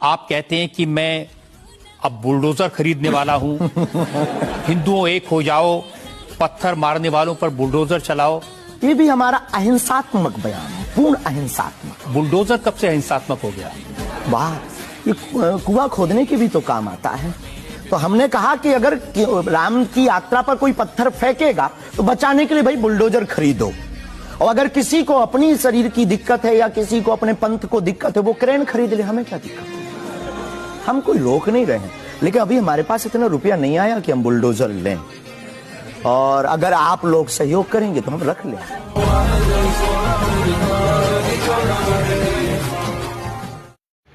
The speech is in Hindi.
आप कहते हैं कि मैं अब बुलडोजर खरीदने वाला हूं, हिंदुओं एक हो जाओ, पत्थर मारने वालों पर बुलडोजर चलाओ। ये भी हमारा अहिंसात्मक बयान है, पूर्ण अहिंसात्मक। बुलडोजर कब से अहिंसात्मक हो गया? वाह, ये कुआं खोदने के भी तो काम आता है। तो हमने कहा कि अगर राम की यात्रा पर कोई पत्थर फेंकेगा तो बचाने के लिए भाई बुलडोजर खरीदो, और अगर किसी को अपनी शरीर की दिक्कत है या किसी को अपने पंथ को दिक्कत है वो क्रेन खरीद ले, हमें क्या दिक्कत है? हम कोई रोक नहीं रहे हैं, लेकिन अभी हमारे पास इतना रुपया नहीं आया कि हम बुलडोजर लें, और अगर आप लोग सहयोग करेंगे तो हम रख लें।